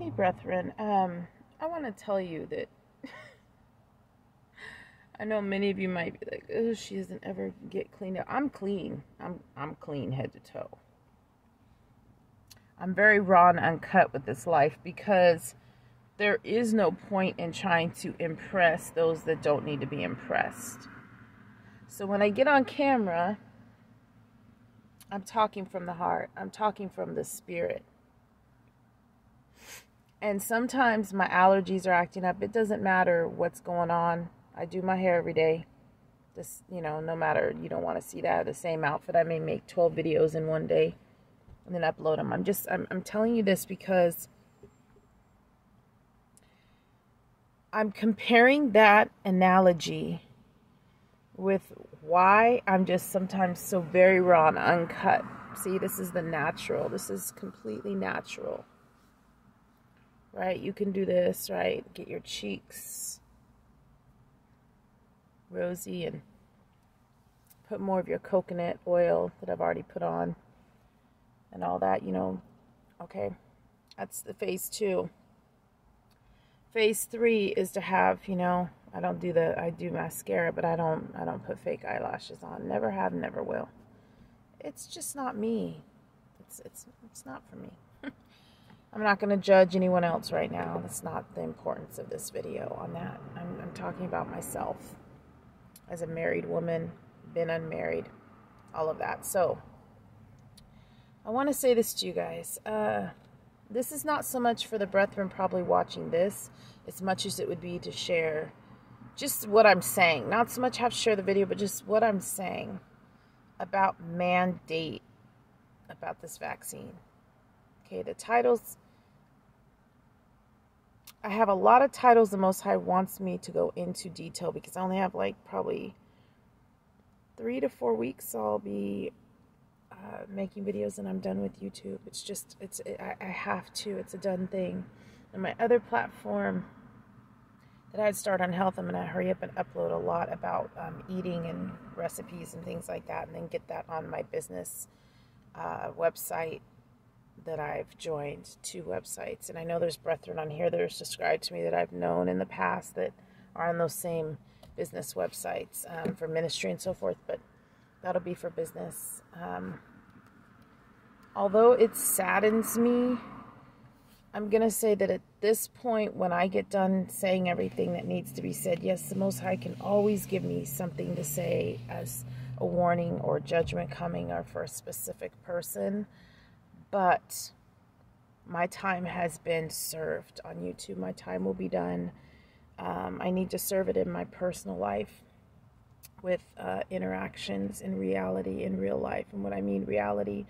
Hey, brethren. I want to tell you that I know many of you might be like, "Oh, she doesn't ever get cleaned up." I'm clean. I'm clean head to toe. I'm very raw and uncut with this life because there is no point in trying to impress those that don't need to be impressed. So when I get on camera, I'm talking from the heart. I'm talking from the spirit. And sometimes my allergies are acting up. It doesn't matter what's going on. I do my hair every day. Just, no matter, you don't want to see that, the same outfit. I may make 12 videos in one day and then upload them. I'm telling you this because I'm comparing that analogy with why I'm just sometimes so very raw and uncut. See, this is the natural. This is completely natural. Right? You can do this, right? Get your cheeks rosy and put more of your coconut oil that I've already put on and all that, Okay, that's the phase 2. Phase 3 is to have, I do mascara, but I don't put fake eyelashes on. Never have, never will. It's just not me. It's not for me. I'm not going to judge anyone else right now. That's not the importance of this video on that. I'm talking about myself as a married woman, been unmarried, all of that. So I want to say this to you guys. This is not so much for the brethren probably watching this, as much as it would be to share just what I'm saying. Not so much have to share the video, but just what I'm saying about mandate about this vaccine. Okay, the titles, I have a lot of titles the Most High wants me to go into detail because I only have probably 3 to 4 weeks. I'll be making videos and I'm done with YouTube. I have to. It's a done thing. And my other platform that I'd start on health, I'm going to hurry up and upload a lot about eating and recipes and things like that, and then get that on my business website that I've joined, 2 websites. And I know there's brethren on here that are subscribed to me that I've known in the past that are on those same business websites for ministry and so forth, but that'll be for business. Although it saddens me, I'm going to say that at this point, when I get done saying everything that needs to be said, yes, the Most High can always give me something to say as a warning or judgment coming or for a specific person. But my time has been served on YouTube. My time will be done. I need to serve it in my personal life with interactions in reality, in real life. And what I mean reality,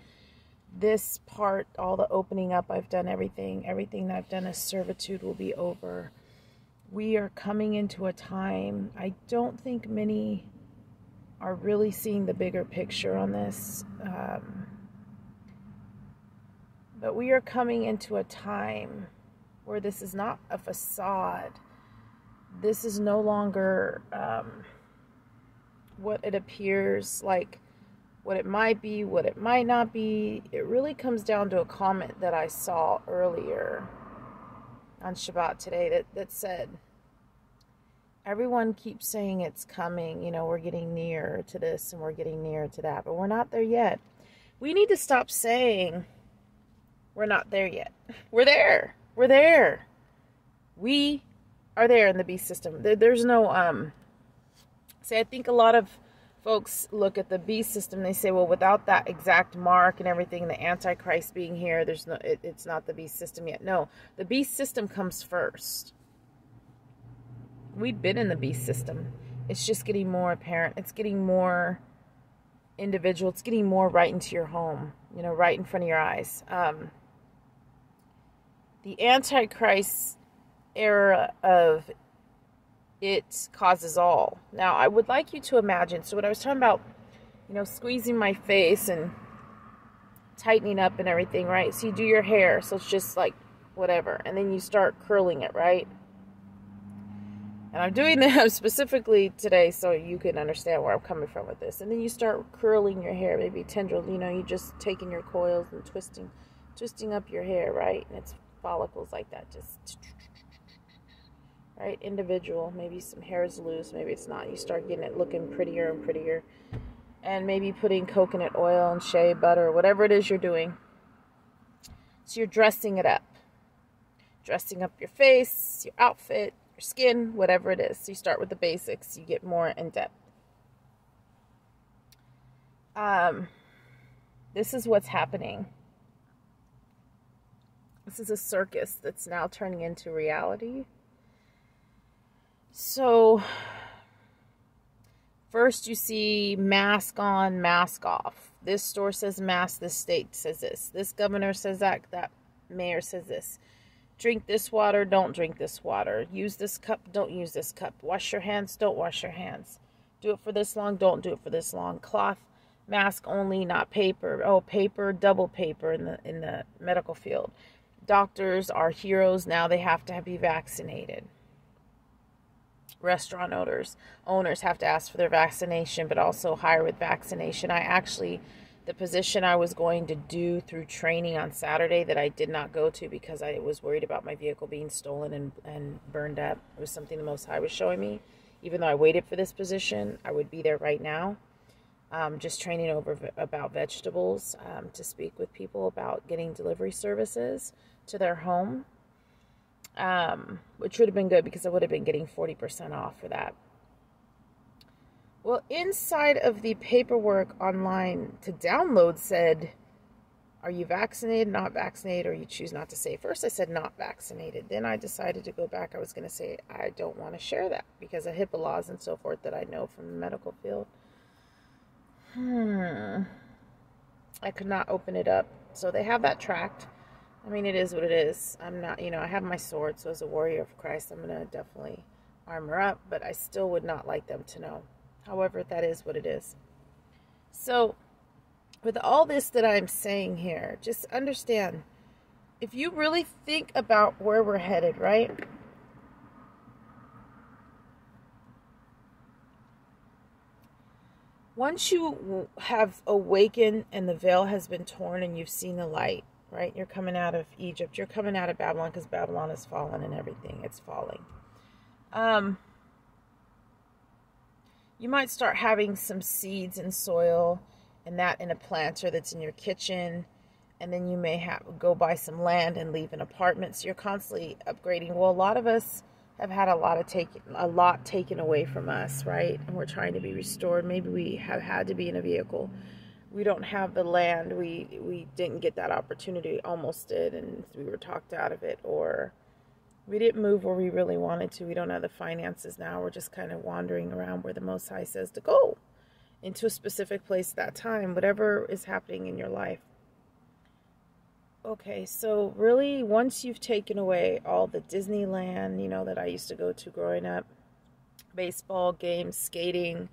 this part, all the opening up, I've done everything. Everything that I've done as servitude will be over. We are coming into a time, I don't think many are really seeing the bigger picture on this. But we are coming into a time where this is not a facade. This is no longer what it appears like, what it might be, what it might not be. It really comes down to a comment that I saw earlier on Shabbat today that said, everyone keeps saying it's coming, we're getting near to this and we're getting near to that, but we're not there yet. We need to stop saying we're not there yet. We're there. We're there. We are there in the beast system. There's no, I think a lot of folks look at the beast system, they say, well, without that exact mark and everything, the Antichrist being here, it's not the beast system yet. No, the beast system comes first. We've been in the beast system. It's just getting more apparent. It's getting more individual. It's getting more right into your home, right in front of your eyes. The Antichrist era of it causes all. Now, I would like you to imagine, so when I was talking about, squeezing my face and tightening up and everything, right? So you do your hair, so it's just like whatever, and then you start curling it, right? And I'm doing that specifically today so you can understand where I'm coming from with this. And then you start curling your hair, maybe tendril, you just taking your coils and twisting up your hair, right? And it's follicles like that. Just, right? Individual. Maybe some hair is loose. Maybe it's not. You start getting it looking prettier and prettier. And maybe putting coconut oil and shea butter, whatever it is you're doing. So you're dressing it up. Dressing up your face, your outfit, your skin, whatever it is. So you start with the basics. You get more in depth. This is what's happening. This is a circus that's now turning into reality. So, first you see mask on, mask off. This store says mask, this state says this. This governor says that, that mayor says this. Drink this water, don't drink this water. Use this cup, don't use this cup. Wash your hands, don't wash your hands. Do it for this long, don't do it for this long. Cloth, mask only, not paper. Oh, paper, double paper in the medical field. Doctors are heroes now. They have to be vaccinated. Restaurant owners have to ask for their vaccination, but also hire with vaccination. The position I was going to do through training on Saturday that I did not go to because I was worried about my vehicle being stolen and burned up. It was something the Most High was showing me. Even though I waited for this position, I would be there right now. Just training about vegetables, to speak with people about getting delivery services to their home, which would have been good because I would have been getting 40% off for that. Well, inside of the paperwork online to download said, are you vaccinated, not vaccinated, or you choose not to say? First I said not vaccinated. Then I decided to go back. I was going to say I don't want to share that because of HIPAA laws and so forth that I know from the medical field. I could not open it up. So they have that tracked. I mean, it is what it is. I'm not, I have my sword. So as a warrior of Christ, I'm going to definitely armor up. But I still would not like them to know. However, that is what it is. So with all this that I'm saying here, just understand, if you really think about where we're headed, right? Once you have awakened and the veil has been torn and you've seen the light, right? You're coming out of Egypt. You're coming out of Babylon because Babylon has fallen and everything. It's falling. You might start having some seeds in soil and that in a planter that's in your kitchen. And then you may go buy some land and leave an apartment. So you're constantly upgrading. Well, a lot of us have had a lot taken away from us, right? And we're trying to be restored. Maybe we have had to be in a vehicle. We don't have the land. We didn't get that opportunity. Almost did, and we were talked out of it. Or we didn't move where we really wanted to. We don't have the finances now. We're just kind of wandering around where the Most High says to go. Into a specific place at that time. Whatever is happening in your life. Okay, so really, once you've taken away all the Disneyland, that I used to go to growing up, baseball games, skating,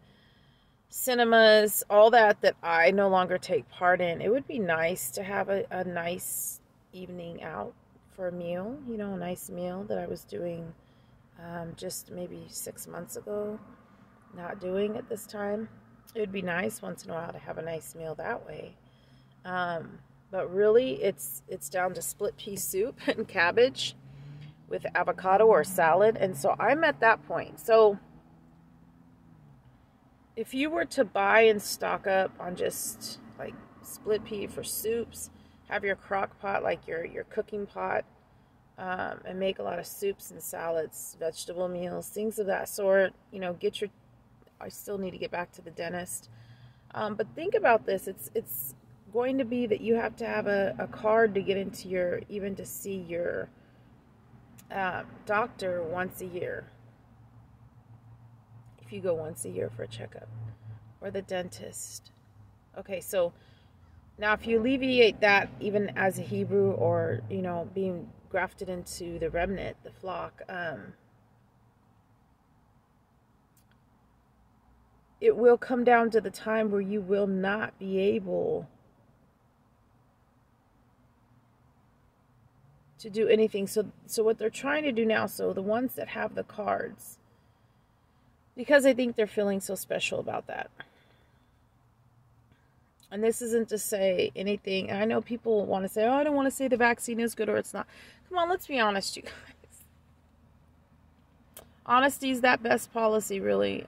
cinemas, all that I no longer take part in, it would be nice to have a nice evening out for a meal, a nice meal that I was doing just maybe 6 months ago, not doing at this time. It would be nice once in a while to have a nice meal that way. But really, it's down to split pea soup and cabbage with avocado or salad. And so I'm at that point. So if you were to buy and stock up on just like split pea for soups, have your crock pot, like your cooking pot, and make a lot of soups and salads, vegetable meals, things of that sort, I still need to get back to the dentist. But think about this. It's going to be that you have to have a card to get into even to see your doctor once a year. If you go once a year for a checkup, or the dentist. Okay, so now if you alleviate that even as a Hebrew, or being grafted into the remnant, the flock, it will come down to the time where you will not be able to do anything. So what they're trying to do now, so the ones that have the cards, because I think they're feeling so special about that. And this isn't to say anything. I know people want to say, oh, I don't want to say the vaccine is good or it's not. Come on, let's be honest, you guys. Honesty is that best policy, really.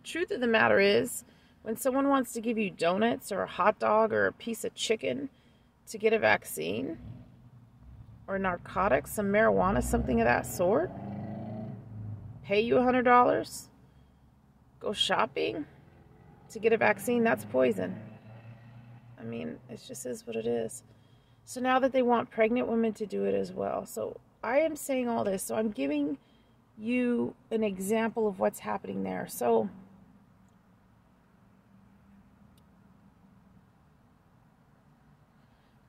Truth of the matter is, when someone wants to give you donuts or a hot dog or a piece of chicken to get a vaccine or narcotics, some marijuana, something of that sort, pay you $100, go shopping to get a vaccine, that's poison. I mean, it just is what it is. So now that they want pregnant women to do it as well. So I am saying all this. So I'm giving you an example of what's happening there. So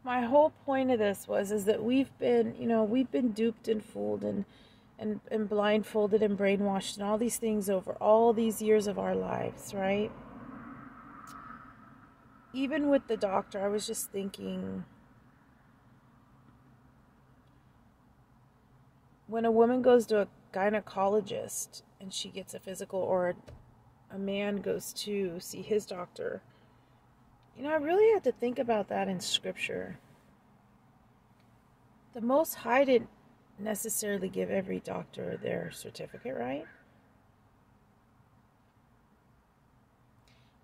my whole point of this is that we've been duped and fooled and blindfolded and brainwashed and all these things over all these years of our lives, right? Even with the doctor, I was just thinking, when a woman goes to a gynecologist and she gets a physical, or a man goes to see his doctor, I really had to think about that in scripture. The Most High didn't necessarily give every doctor their certificate, right?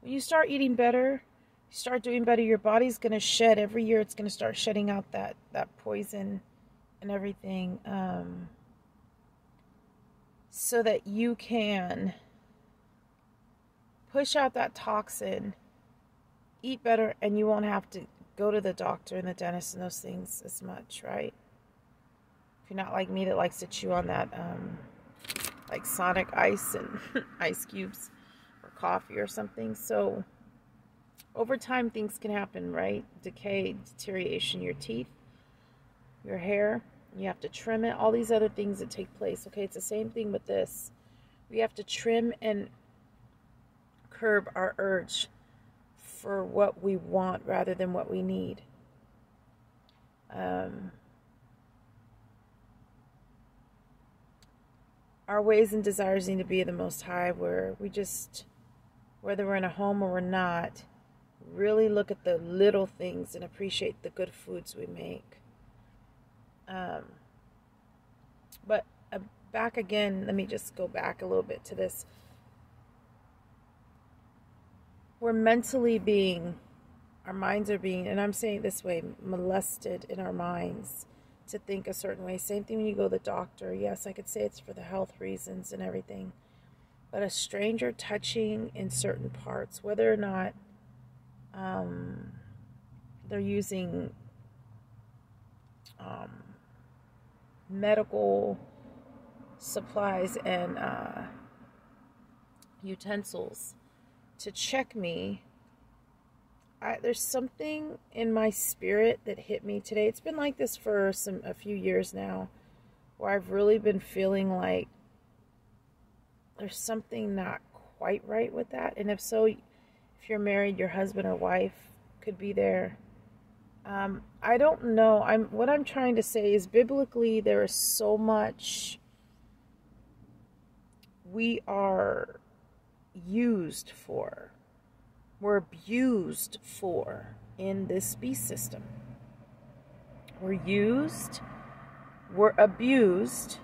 When you start eating better, you start doing better, your body's going to shed. Every year it's going to start shedding out that poison and everything, so that you can push out that toxin, eat better, and you won't have to go to the doctor and the dentist and those things as much, right? If you're not like me that likes to chew on that like Sonic ice and ice cubes or coffee or something. So over time things can happen, right? Decay, deterioration, your teeth, your hair, you have to trim it, all these other things that take place. Okay, it's the same thing with this. We have to trim and curb our urge for what we want rather than what we need. Our ways and desires need to be the Most High, where we just, whether we're in a home or we're not, really look at the little things and appreciate the good foods we make. But back again, let me just go back a little bit to this. We're mentally being, our minds are being, and I'm saying it this way, molested in our minds to think a certain way. Same thing when you go to the doctor. Yes, I could say it's for the health reasons and everything. But a stranger touching in certain parts, whether or not they're using medical supplies and utensils to check me, there's something in my spirit that hit me today. It's been like this for a few years now, where I've really been feeling like there's something not quite right with that. And if so, if you're married, your husband or wife could be there. I don't know. What I'm trying to say is, biblically, there is so much we are used for, we're abused for in this beast system. We're used, we're abused,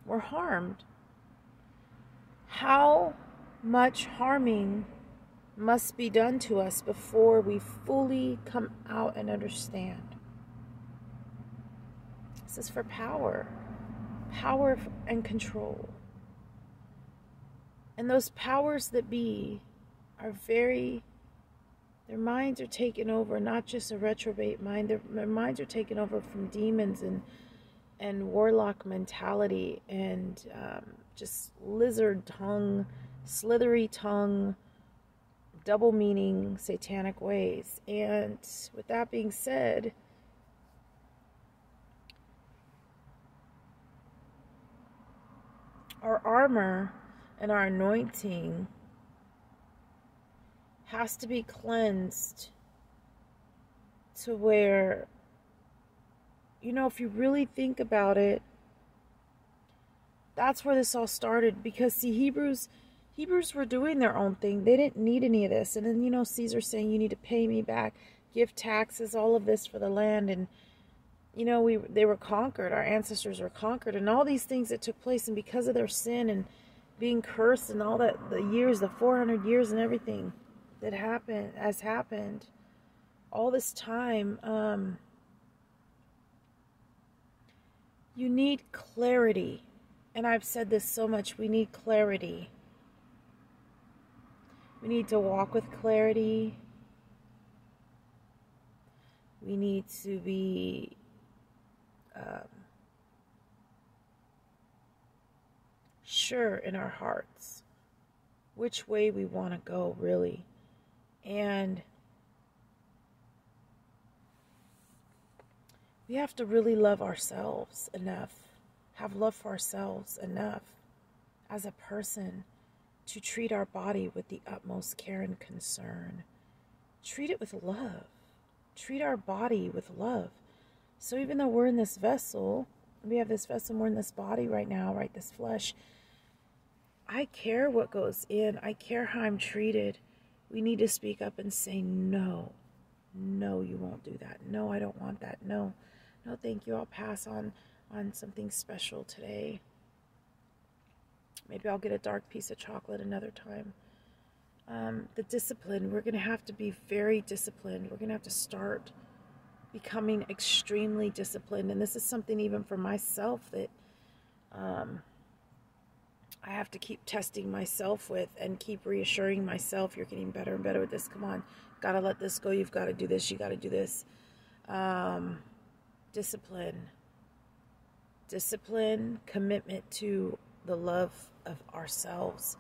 we're harmed. How much harming must be done to us before we fully come out and understand? This is for power and control. And those powers that be are their minds are taken over, not just a reprobate mind. Their minds are taken over from demons and warlock mentality and just lizard tongue, slithery tongue, double meaning, satanic ways. And with that being said, our armor and our anointing has to be cleansed to where, if you really think about it, that's where this all started. Because see, Hebrews Hebrews were doing their own thing. They didn't need any of this. And then, you know, Caesar saying, you need to pay me back, give taxes, all of this for the land. And, you know, they were conquered. Our ancestors were conquered. And all these things that took place. And because of their sin and being cursed and all that, the years, the 400 years and everything that happened, all this time, you need clarity. And I've said this so much. We need clarity. We need to walk with clarity. We need to be sure in our hearts which way we want to go, really. And we have to really love ourselves enough, have love for ourselves enough as a person to treat our body with the utmost care and concern. Treat it with love. Treat our body with love. So even though we're in this vessel, we have this vessel, we're in this body right now, right, this flesh, I care what goes in. I care how I'm treated. We need to speak up and say, no, no, you won't do that. No, I don't want that. No, no, thank you. I'll pass on something special today. Maybe I'll get a dark piece of chocolate another time. The discipline, we're going to have to be very disciplined. We're going to have to start becoming extremely disciplined. And this is something even for myself that I have to keep testing myself with and keep reassuring myself, you're getting better and better with this. Come on, got to let this go. You've got to do this. You got to do this. Discipline, commitment to the love of ourselves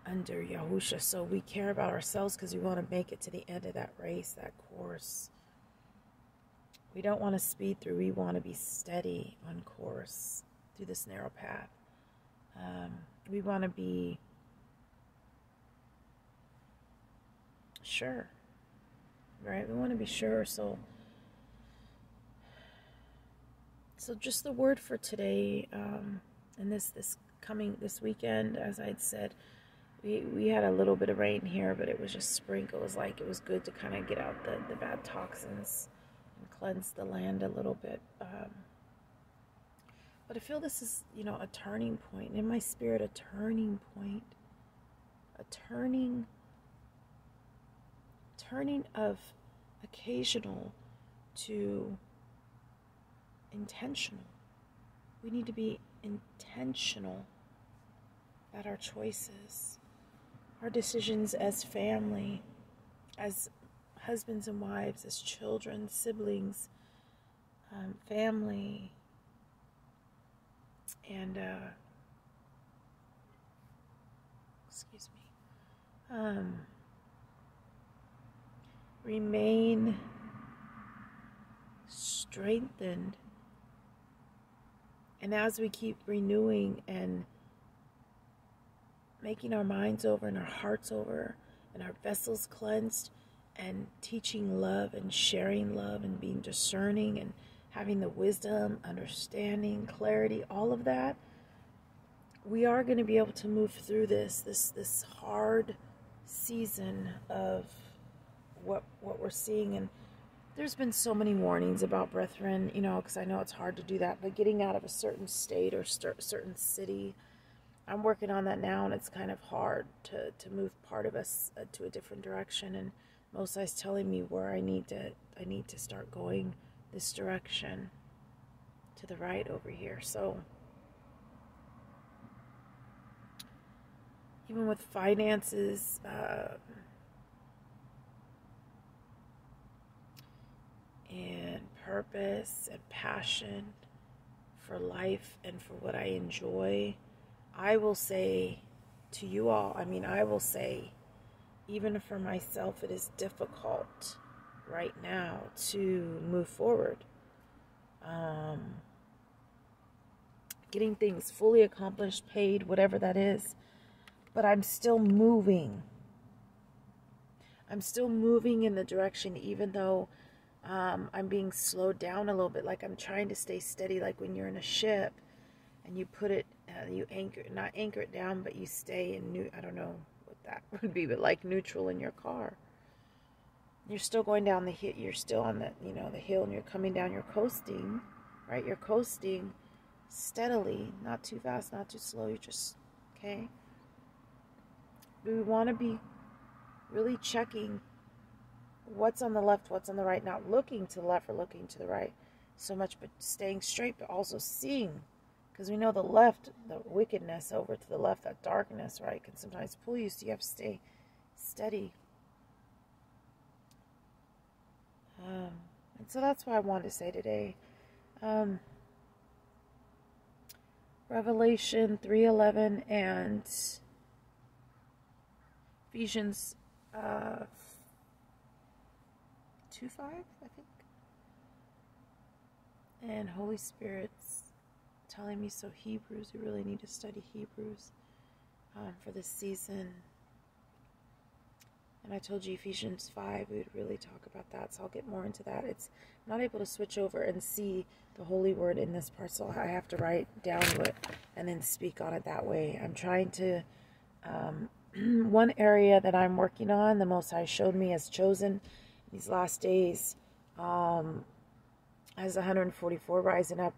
under Yahusha. So we care about ourselves because we want to make it to the end of that race, that course. We don't want to speed through. We want to be steady on course through this narrow path. We want to be sure, right? We want to be sure. So just the word for today, and this weekend, as I'd said, we had a little bit of rain here, but it was just sprinkles. Like, it was good to kind of get out the bad toxins and cleanse the land a little bit. But I feel this is, you know, a turning point in my spirit, a turning point, a turning of occasional to intentional. We need to be intentional about our choices, our decisions as family, as husbands and wives, as children, siblings, family, and remain strengthened. And as we keep renewing and making our minds over and our hearts over and our vessels cleansed and teaching love and sharing love and being discerning and having the wisdom, understanding, clarity, all of that, we are going to be able to move through this hard season of what we're seeing. And there's been so many warnings about brethren, you know, because I know it's hard to do that, but getting out of a certain state or certain city, I'm working on that now, and it's kind of hard to move part of us to a different direction. And Most High's telling me where I need to start going this direction to the right over here. So even with finances, and purpose and passion for life and for what I enjoy, I will say to you all, I will say, even for myself, it is difficult right now to move forward. Getting things fully accomplished, paid, whatever that is. But I'm still moving. I'm still moving in the direction, even though I'm being slowed down a little bit. Like, I'm trying to stay steady, like when you're in a ship and you put it you anchor, not anchor it down, but you stay in new, I don't know what that would be, but like neutral in your car. You're still going down the hill, you're still on the, the hill, and you're coming down, you're coasting, right? You're coasting steadily, not too fast, not too slow. You're just, okay? We want to be really checking what's on the left, what's on the right, not looking to the left or looking to the right so much, but staying straight, but also seeing, because we know the left, the wickedness over to the left, that darkness, right, can sometimes pull you, so you have to stay steady. And so that's what I wanted to say today. Revelation 3:11 and Ephesians 2:5, I think. And Holy Spirit's telling me, so Hebrews, we really need to study Hebrews for this season. And I told you Ephesians 5, we would really talk about that, so I'll get more into that. I'm not able to switch over and see the Holy Word in this part, so I have to write down it and then speak on it that way. I'm trying to, one area that I'm working on, the Most High showed me as chosen these last days, as 144 rising up,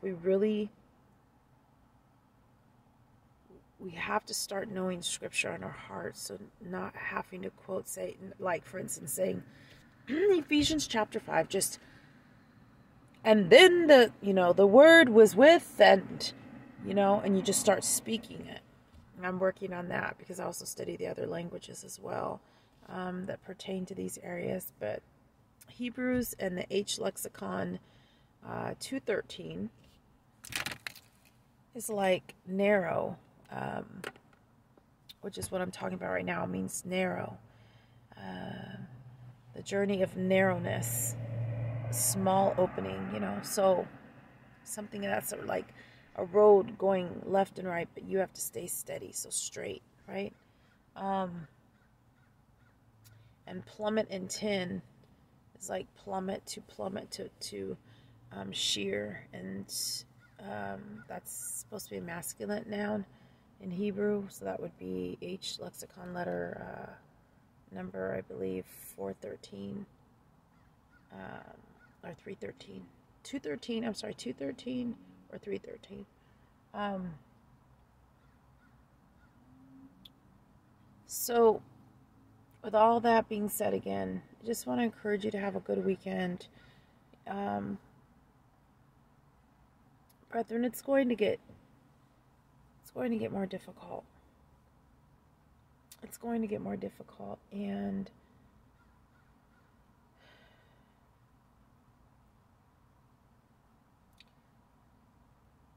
we have to start knowing scripture in our hearts, so not having to quote, say, like for instance saying Ephesians chapter 5, just, and then the word was with, and and you just start speaking it. And I'm working on that because I also study the other languages as well that pertain to these areas. But Hebrews and the H lexicon 2:13 is like narrow, which is what I'm talking about right now. It means narrow. The journey of narrowness, a small opening, so something that's sort of like a road going left and right, but you have to stay steady, so straight, right? And plummet in 10 is like plummet to sheer, and that's supposed to be a masculine noun in Hebrew, so that would be H lexicon letter number, I believe 413 or 313, 213. I'm sorry, 213 or 313. So with all that being said, again, I just want to encourage you to have a good weekend. Brethren, it's going to get more difficult. It's going to get more difficult, and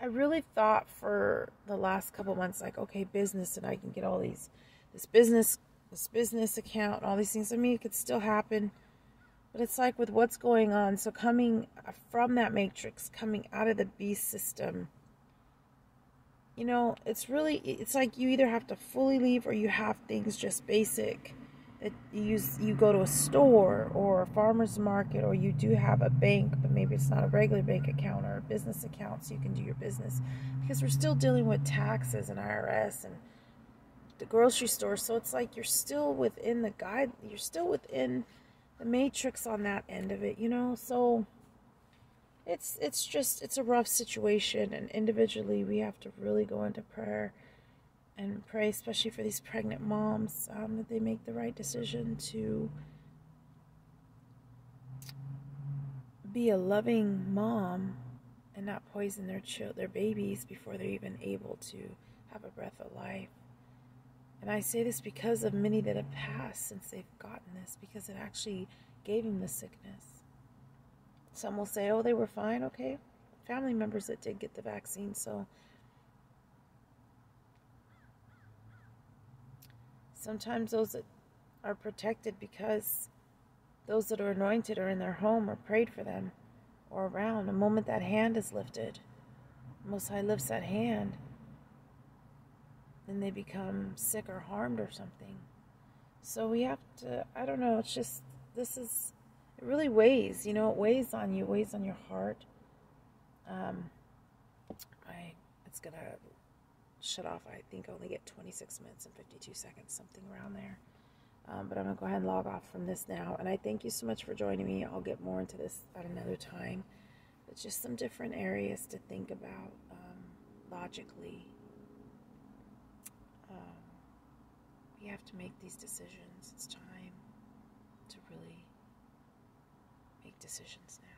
I really thought for the last couple months, like, okay, business, and I can get all this business account, and all these things. I mean, it could still happen, but it's like with what's going on. So coming from that matrix, coming out of the beast system, it's like you either have to fully leave, or you have things just basic that you go to a store or a farmer's market, or you do have a bank, but maybe it's not a regular bank account or a business account, so you can do your business, because we're still dealing with taxes and IRS and the grocery store. So it's like you're still within you're still within the matrix on that end of it, so it's a rough situation, and individually we have to really go into prayer and pray, especially for these pregnant moms, that they make the right decision to be a loving mom and not poison their babies before they're even able to have a breath of life. And I say this because of many that have passed since they've gotten this, because it actually gave them the sickness. Some will say, oh, they were fine. Okay, family members that did get the vaccine. So sometimes those that are protected because those that are anointed are in their home or prayed for them or around. The moment that hand is lifted, Most High lifts that hand, then they become sick or harmed or something. So we have to, I don't know, it's just, it really weighs, it weighs on you, weighs on your heart. It's gonna shut off. I think I only get 26 minutes and 52 seconds, something around there. But I'm going to go ahead and log off from this now. And I thank you so much for joining me. I'll get more into this at another time. But just some different areas to think about logically. We have to make these decisions. It's time to really make decisions now.